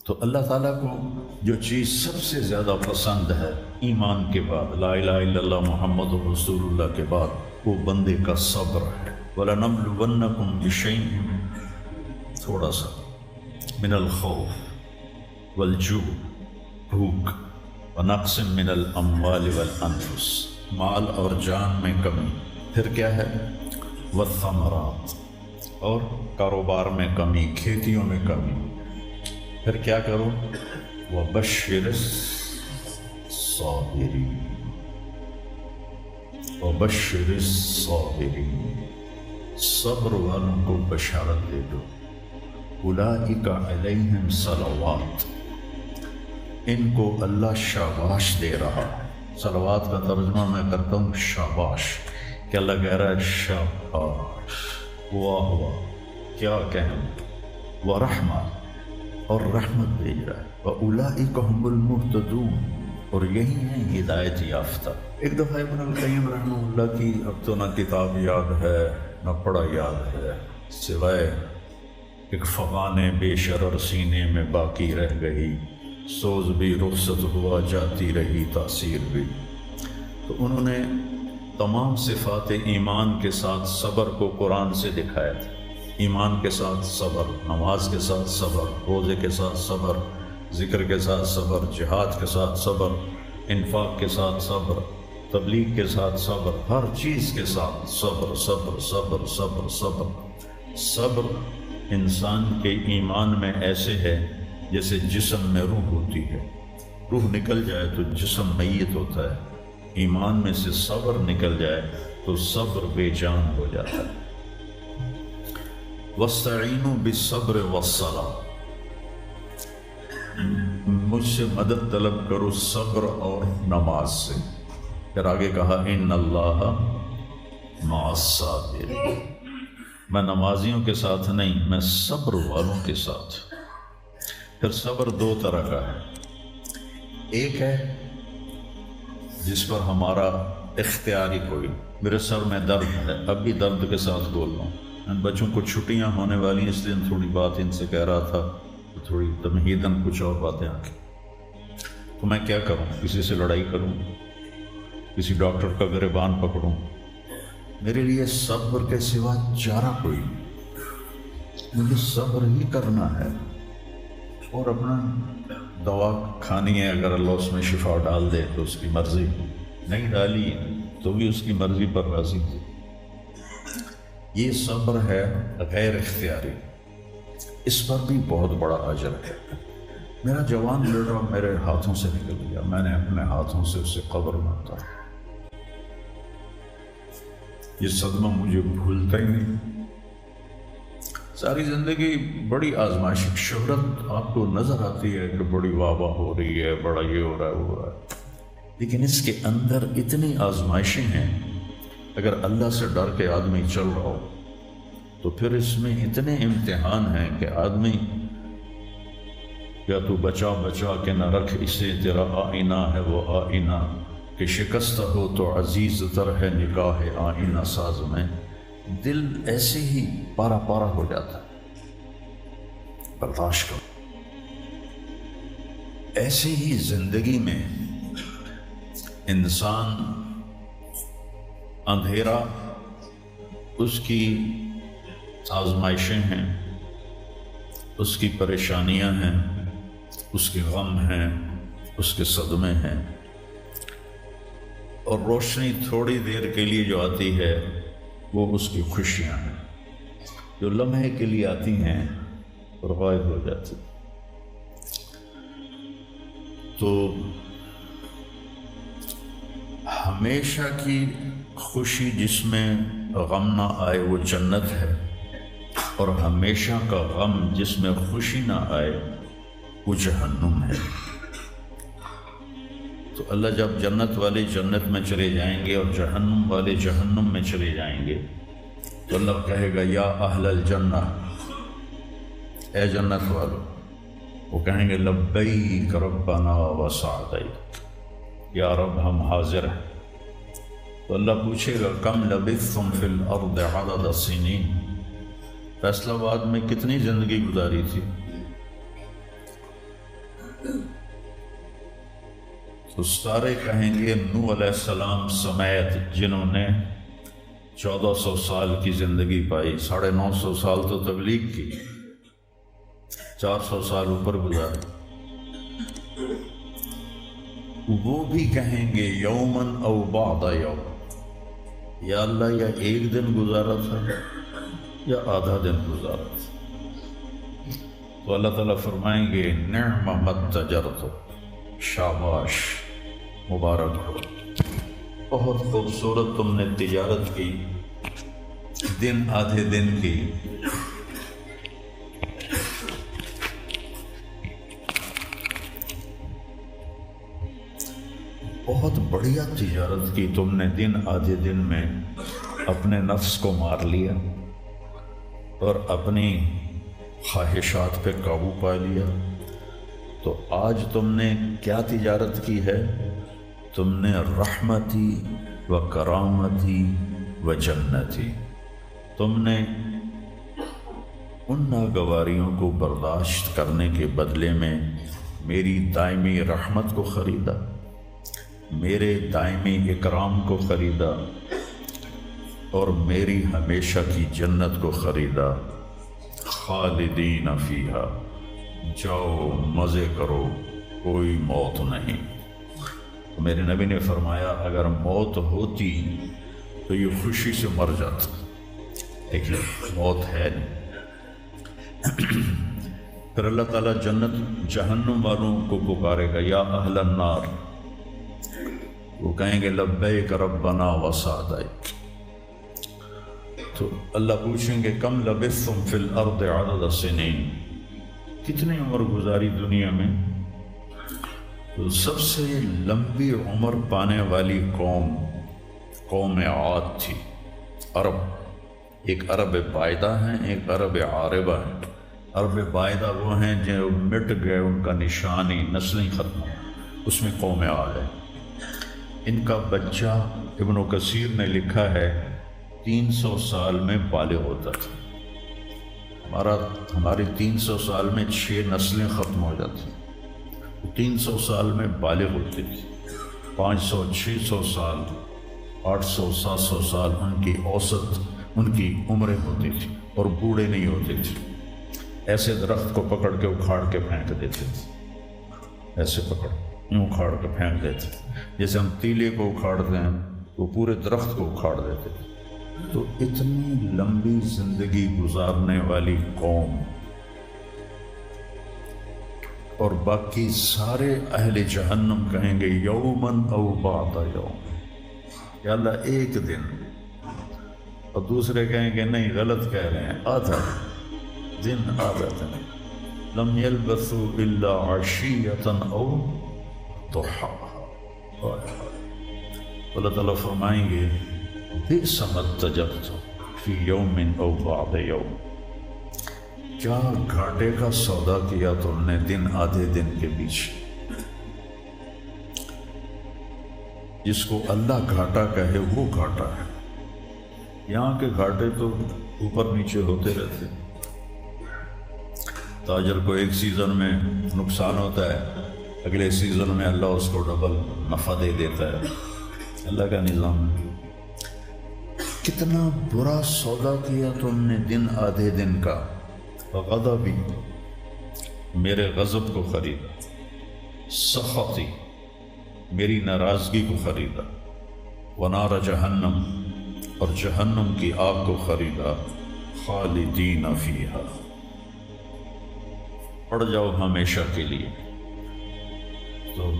تو اللہ تعالیٰ کو جو چیز سب سے زیادہ پسند ہے ایمان کے بعد، لا الہ الا اللہ محمد رسول اللہ کے بعد، وہ بندے کا صبر ہے۔ وَلَنَبْلُوَنَّكُمْ بِشَيْءٍ، تھوڑا سا، من الخوف والجوع، بھوک، ونقص من الاموال والانفس، مال اور جان میں کمی، پھر کیا ہے، والثمرات، اور کاروبار میں کمی، کھیتیوں میں کمی، پھر کیا کرو، وَبَشِّرِ الصَّابِرِينَ، وَبَشِّرِ الصَّابِرِينَ، صبر والوں کو بشارت دے دو۔ اولئک علیہم صلوات، ان کو اللہ شاباش دے رہا ہے۔ صلوات کا ترجمہ میں کرتا ہوں شاباش، کہ اللہ کہہ رہا ہے شاباش، واہ واہ، کیا کہیں، ورحمہ، اور رحمت بھیج رہا ہے، وَأُولَئِكَ هُمُ الْمُهْتَدُونَ، اور یہی ہیں ہدایت یافتہ۔ ایک دفعہ ابن القیم رحمہ اللہ کی اب تو نہ کتاب یاد ہے نہ پڑھا یاد ہے، سوائے ایک فغان بے شرر سینے میں باقی رہ گئی، سوز بھی رخصت ہوا جاتی رہی تاثیر بھی۔ تو انہوں نے تمام صفات ایمان کے ساتھ صبر کو قرآن سے دکھایا تھا۔ ایمان کے ساتھ صبر، نماز کے ساتھ صبر، روزے کے ساتھ صبر، ذکر کے ساتھ صبر، جہاد کے ساتھ صبر، انفاق کے ساتھ صبر، تبلیغ کے ساتھ صبر، ہر چیز کے ساتھ صبر صبر صبر صبر صبر۔ صبر انسان کے ایمان میں ایسے ہے جیسے جسم میں روح ہوتی ہے، روح نکل جائے تو جسم میت ہوتا ہے، ایمان میں سے صبر نکل جائے تو صبر بے جان ہو جاتا ہے۔ وَاسْتَعِینُوا بِالصَّبْرِ وَالصَّلَاةِ، مجھ سے مدد طلب کرو صبر اور نماز سے۔ پھر آگے کہا اِنَّ اللَّهَ مَعَ الصَّابِرِينَ، میں نمازیوں کے ساتھ نہیں، میں صبر والوں کے ساتھ۔ پھر صبر دو طرح کا ہے، ایک ہے جس پر ہمارا اختیاری کوئی، میرے سر میں درد ہے، اب بھی درد کے ساتھ بول رہا ہوں، ان بچوں کو چھٹیاں ہونے والی ہیں، اس لیے تھوڑی بات ان سے کہہ رہا تھا، تھوڑی تمہیداً کچھ اور باتیں آ کے، تو میں کیا کروں، کسی سے لڑائی کروں، کسی ڈاکٹر کا گریبان پکڑوں؟ میرے لیے صبر کے سوا چارہ کوئی نہیں، مجھے صبر ہی کرنا ہے، اور اپنا دوا کھانی ہے، اگر اللہ اس میں شفا ڈال دے تو اس کی مرضی، نہیں ڈالی تو بھی اس کی مرضی پر راضی ہے۔ یہ صبر ہے غیر اختیاری، اس پر بھی بہت بڑا اجر ہے۔ میرا جوان بیٹا میرے ہاتھوں سے نکل گیا، میں نے اپنے ہاتھوں سے اسے قبر میں اتارا، یہ صدمہ مجھے بھولتا ہی نہیں۔ ساری زندگی بڑی آزمائش، شہرت آپ کو نظر آتی ہے کہ بڑی واہ واہ ہو رہی ہے، بڑا یہ ہو رہا ہے وہ ہو رہا ہے، لیکن اس کے اندر اتنی آزمائشیں ہیں، اگر اللہ سے ڈر کے آدمی چل رہا ہو تو پھر اس میں اتنے امتحان ہیں کہ آدمی یا تو بچا بچا کے نہ رکھ اسے، تیرا آئینہ ہے وہ آئینہ، کہ شکستہ ہو تو عزیز تر ہے نگاہ آئینہ ساز میں، دل ایسے ہی پارا پارا ہو جاتا ہے، برداشت کرو۔ ایسے ہی زندگی میں انسان اندھیرا اس کی آزمائشیں ہیں، اس کی پریشانیاں ہیں، اس کے غم ہیں، اس کے صدمے ہیں، اور روشنی تھوڑی دیر کے لیے جو آتی ہے وہ اس کی خوشیاں ہیں، جو لمحے کے لیے آتی ہیں اور غائب ہو جاتی۔ تو ہمیشہ کی خوشی جس میں غم نہ آئے وہ جنت ہے، اور ہمیشہ کا غم جس میں خوشی نہ آئے وہ جہنم ہے۔ تو اللہ جب جنت والے جنت میں چلے جائیں گے اور جہنم والے جہنم میں چلے جائیں گے تو اللہ کہے گا یا اہل الجنہ، اے جنت والو، وہ کہیں گے لبیک ربنا وسعدیک، یا رب ہم حاضر ہیں۔ تو اللہ پوچھے گا کم لبثتم فی الارض عدد سنین، فیصلہ آباد میں کتنی زندگی گزاری تھی؟ تو سارے کہیں گے نوح علیہ السلام سمیت جنہوں نے 1400 سال کی زندگی پائی، 950 سال تو تبلیغ کی، 400 سال اوپر گزارے، وہ بھی کہیں گے یومن او بعد یوم، یا اللہ یا ایک دن گزارا تھا یا آدھا دن گزارا تھا۔ تو اللہ تعالیٰ فرمائیں گے نعم متجرت، شاباش، مبارک ہو، بہت خوبصورت تم نے تجارت کی، دن آدھے دن کی، بہت بڑھیا تجارت کی تم نے، دن آدھے دن میں اپنے نفس کو مار لیا اور اپنی خواہشات پہ قابو پا لیا۔ تو آج تم نے کیا تجارت کی ہے؟ تم نے رحمتی و کرامتی و جنتی، تم نے ان ناگواریوں کو برداشت کرنے کے بدلے میں میری دائمی رحمت کو خریدا، میرے دائمی اکرام کو خریدا اور میری ہمیشہ کی جنت کو خریدا۔ خالدین فیہا، جاؤ مزے کرو، کوئی موت نہیں۔ تو میرے نبی نے فرمایا اگر موت ہوتی تو یہ خوشی سے مر جاتا، لیکن موت ہے نہیں۔ پھر اللہ تعالیٰ جنت جہنم والوں کو پکارے گا، یا اہل النار، وہ کہیں گے لبیک ربنا وسعدیک۔ تو اللہ پوچھیں گے کم لبثتم فی الارض عدد سنین، کتنی عمر گزاری دنیا میں؟ تو سب سے لمبی عمر پانے والی قوم عاد تھی، عرب۔ ایک عرب بائدہ ہیں، ایک عرب عاربہ ہیں۔ عرب بائدہ وہ ہیں جو مٹ گئے، ان کا نشان ہی نسلیں ختم، اس میں قوم عاد ہے۔ ان کا بچہ ابن کثیر نے لکھا ہے 300 سال میں بالغ ہوتا تھا۔ ہماری 300 سال میں 6 نسلیں ختم ہو جاتی، 300 سال میں بالغ ہوتی تھی۔ 500 600 سال 800 700 سال ان کی اوسط ان کی عمریں ہوتی تھی، اور بوڑھے نہیں ہوتے تھے۔ ایسے درخت کو پکڑ کے اکھاڑ کے پھینک دیتے تھے، ایسے پکڑ یوں اکھاڑ کے پھینک دیتے تھے، جیسے ہم تیلے کو اکھاڑتے ہیں وہ پورے درخت کو اکھاڑ دیتے تھے۔ تو اتنی لمبی زندگی گزارنے والی قوم، اور باقی سارے اہل جہنم کہیں گے یومن او بعد یوم، یا اللہ ایک دن، اور دوسرے کہیں گے نہیں غلط کہہ رہے ہیں، آدھا دن، آدھا دن۔ لم یلبثوا الا عشیۃ او ضحاہا۔ اللہ تعالیٰ فرمائیں گے بئس ما اتجرتم فی یوم او بعد یوم، کیا گھاٹے کا سودا کیا تم نے دن آدھے دن کے بیچ۔ جس کو اللہ گھاٹا کہے وہ گھاٹا ہے، یہاں کے گھاٹے تو اوپر نیچے ہوتے رہتے۔ تاجر کو ایک سیزن میں نقصان ہوتا ہے، اگلے سیزن میں اللہ اس کو ڈبل نفع دے دیتا ہے، اللہ کا نظام ہے۔ کتنا برا سودا کیا تم نے دن آدھے دن کا۔ غضبی، میرے غضب کو خریدا، سخطی، میری ناراضگی کو خریدا، ونار جہنم، اور جہنم کی آگ کو خریدا، خالدین فیہا، پڑ جاؤ ہمیشہ کے لیے۔ تو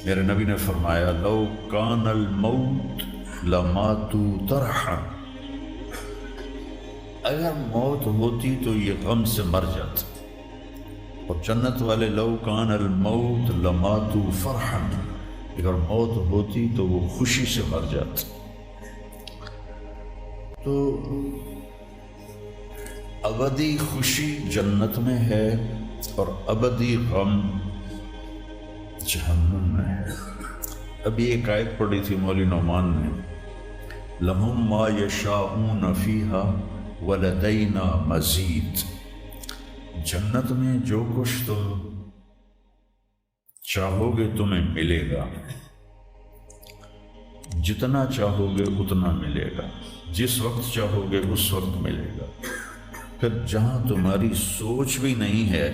میرے نبی نے فرمایا لو کان الموت لماتوا طرحا، اگر موت ہوتی تو یہ غم سے مر جاتے۔ اور جنت والے لو کان الموت لماتوا فرحا، اگر موت ہوتی تو وہ خوشی سے مر جاتے۔ تو ابدی خوشی جنت میں ہے اور ابدی غم جہنم میں ہے۔ ابھی ایک آیت پڑھی تھی مولوی نعمان نے، لہم ما یشاءون فیہا ولدینا مزید، جنت میں جو کچھ تم چاہو گے تمہیں ملے گا، جتنا چاہو گے اتنا ملے گا، جس وقت چاہو گے اس وقت ملے گا۔ پھر جہاں تمہاری سوچ بھی نہیں ہے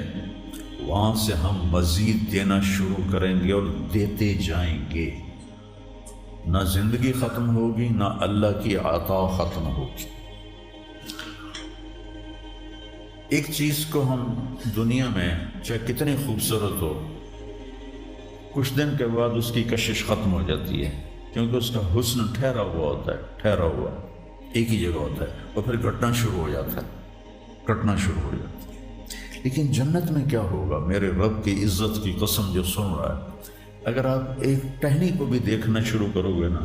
وہاں سے ہم مزید دینا شروع کریں گے اور دیتے جائیں گے۔ نہ زندگی ختم ہوگی، نہ اللہ کی عطا ختم ہوگی۔ ایک چیز کو ہم دنیا میں چاہے کتنی خوبصورت ہو، کچھ دن کے بعد اس کی کشش ختم ہو جاتی ہے، کیونکہ اس کا حسن ٹھہرا ہوا ہوتا ہے، ٹھہرا ہوا ایک ہی جگہ ہوتا ہے، اور پھر کٹنا شروع ہو جاتا ہے، کٹنا شروع ہو جاتا ہے۔ لیکن جنت میں کیا ہوگا؟ میرے رب کی عزت کی قسم جو سن رہا ہے، اگر آپ ایک ٹہنی کو بھی دیکھنا شروع کرو گے نا،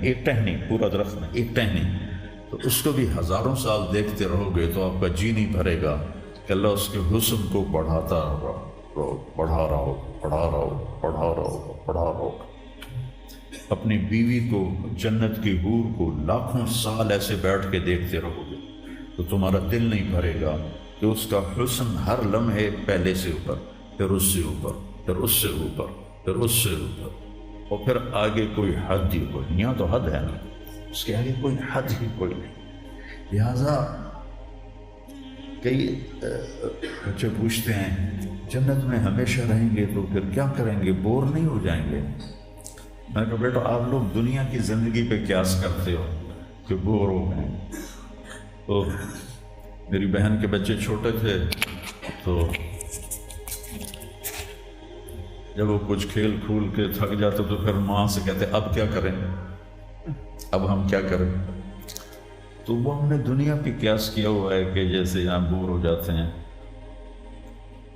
ایک ٹہنی، پورا درخت میں ایک ٹہنی، تو اس کو بھی ہزاروں سال دیکھتے رہو گے تو آپ کا جی نہیں بھرے گا کہ اللہ اس کے حسن کو بڑھاتا رہو، بڑھا رہا ہو، بڑھا رہا ہو، بڑھا رہا ہو، بڑھا رہا ہو۔ اپنی بیوی کو، جنت کی حور کو لاکھوں سال ایسے بیٹھ کے دیکھتے رہو گے تو تمہارا دل نہیں بھرے گا کہ اس کا حسن ہر لمحے پہلے سے اوپر، پھر اس سے اوپر، پھر اس سے اوپر، پھر اس سے اوپر، اور پھر آگے کوئی حد ہی کوئی، یہاں تو حد ہے نا، اس کے آگے کوئی حد ہی کوئی نہیں۔ لہذا کئی بچے پوچھتے ہیں جنت میں ہمیشہ رہیں گے تو پھر کیا کریں گے، بور نہیں ہو جائیں گے؟ میں کہا بیٹا آپ لوگ دنیا کی زندگی پہ قیاس کرتے ہو کہ بور ہو گئے۔ تو میری بہن کے بچے چھوٹے تھے تو جب وہ کچھ کھیل کھول کے تھک جاتے تو پھر ماں سے کہتے اب کیا کریں، اب ہم کیا کریں؟ تو وہ ہم نے دنیا پہ قیاس کیا ہوا ہے کہ جیسے یہاں بور ہو جاتے ہیں،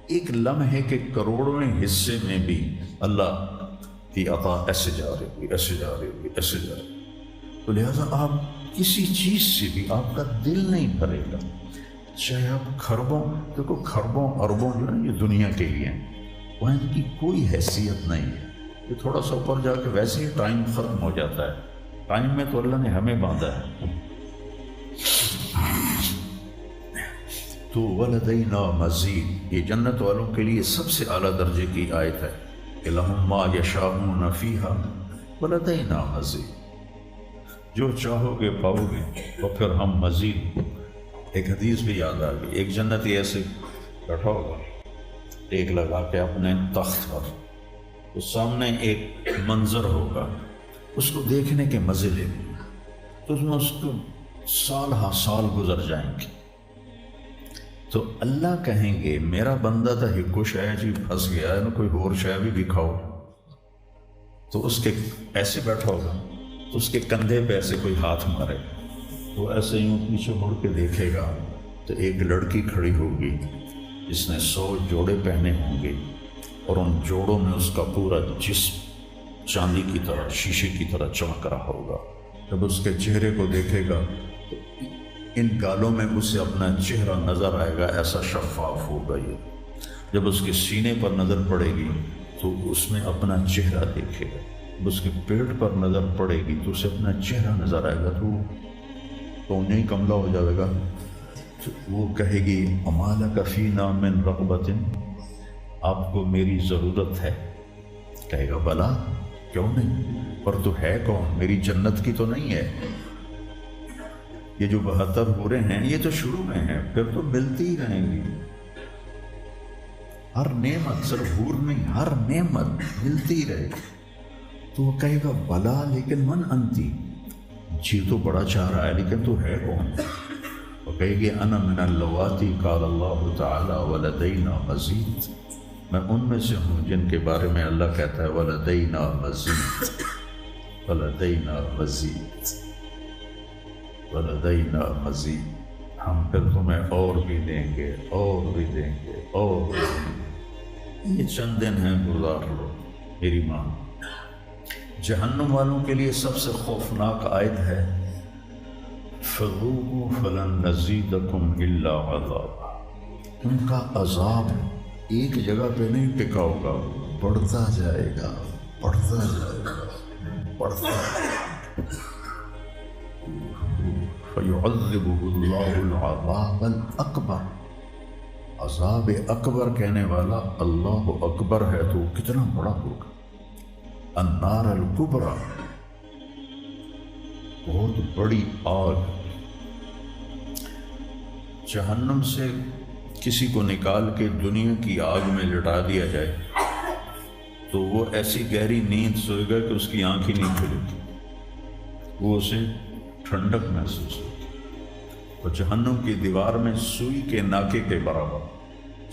ایک لمحے کے کروڑویں حصے میں بھی اللہ کی عطا ایسے جا رہی ہوگی، ایسے جا رہی ہوگی، ایسے جا رہی ہوگی۔ تو لہٰذا آپ کسی چیز سے بھی آپ کا دل نہیں بھرے گا، چاہے آپ کھربوں، دیکھو کھربوں اربوں جو ہے یہ دنیا کے لیے ہیں، وہاں ان کی کوئی حیثیت نہیں ہے۔ یہ تھوڑا سا اوپر جا کے ویسے ہی ٹائم ختم ہو جاتا ہے، ٹائم میں تو اللہ نے ہمیں باندھا ہے۔ تو ولدینا مزید، یہ جنت والوں کے لیے سب سے اعلیٰ درجے کی آیت ہے کہ لہم ما یشاءون فیہا ولدینا مزید، جو چاہو گے پاؤ گے، اور پھر ہم مزید۔ ایک حدیث بھی یاد آ گئی، ایک جنتی ایسے بیٹھا ہوگا ایک لگا کے اپنے تخت پر، تو سامنے ایک منظر ہوگا، اس کو دیکھنے کے مزے لے گے، تو اس میں اس کو سال ہا سال گزر جائیں گے۔ تو اللہ کہیں گے میرا بندہ تھا ہکو شاہ جی پھنس گیا ہے نا، کوئی اور شاہ بھی کھاؤ، تو اس کے ایسے بیٹھا ہوگا تو اس کے کندھے پہ ایسے کوئی ہاتھ مارے، تو ایسے یوں پیچھے مڑ کے دیکھے گا تو ایک لڑکی کھڑی ہوگی جس نے 100 جوڑے پہنے ہوں گے، اور ان جوڑوں میں اس کا پورا جسم چاندی کی طرح، شیشے کی طرح چمک رہا ہوگا۔ جب اس کے چہرے کو دیکھے گا تو ان گالوں میں اسے اپنا چہرہ نظر آئے گا، ایسا شفاف ہوگا یہ۔ جب اس کے سینے پر نظر پڑے گی تو اس میں اپنا چہرہ دیکھے گا، جب اس کے پیٹ پر نظر پڑے گی تو اسے اپنا چہرہ نظر آئے گا، تو نہیں کملا ہو جائے گا۔ تو وہ کہے گی اما لک فینا من رغبۃ، آپ کو میری ضرورت ہے؟ کہے گا بلا، کیوں نہیں، پر تو ہے کون، میری جنت کی تو نہیں ہے۔ یہ جو 72 حوریں ہیں یہ تو شروع میں ہیں، پھر تو ملتی ہی رہیں گی، ہر نعمت، صرف حور نہیں، ہر نعمت ملتی ہی رہے گی۔ تو وہ کہے گا بلا لیکن من انتی، جی تو بڑا چاہ رہا ہے لیکن تو ہے کون؟ وہ کہے گی انا من اللواتی قال اللہ تعالی ولدینا مزید، میں ان میں سے ہوں جن کے بارے میں اللہ کہتا ہے ولدینا مزید، ولدینا مزید، ولدینا مزید، ہم پھر تمہیں اور بھی دیں گے، اور بھی دیں گے، اور بھی دیں گے۔ یہ چند دن ہیں، گزار لو میری ماں۔ جہنم والوں کے لیے سب سے خوفناک آیت ہے فذوقوا فلن نزیدکم الا عذابا، ان کا عذاب ایک جگہ پہ نہیں ٹکا ہوگا، بڑھتا جائے گا، بڑھتا جائے گا، بڑھتا جائے گا۔ فَيُعَذِّبُهُ اللَّهُ الْعَذَابَ الْأَكْبَرَ، عذاب اکبر کہنے والا اللہ اکبر ہے تو کتنا بڑا ہوگا۔ النار الکبریٰ، بہت بڑی آگ۔ جہنم سے کسی کو نکال کے دنیا کی آگ میں لٹا دیا جائے تو وہ ایسی گہری نیند سوئے گا کہ اس کی آنکھ ہی نہیں کھلے گی، وہ اسے ٹھنڈک محسوس ہوگی۔ اور جہنم کی دیوار میں سوئی کے ناکے کے برابر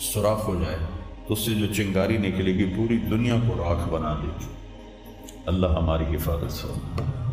سوراخ ہو جائے تو اس سے جو چنگاری نکلے گی پوری دنیا کو راکھ بنا دے گی۔ اللہ ہماری حفاظت فرمائے۔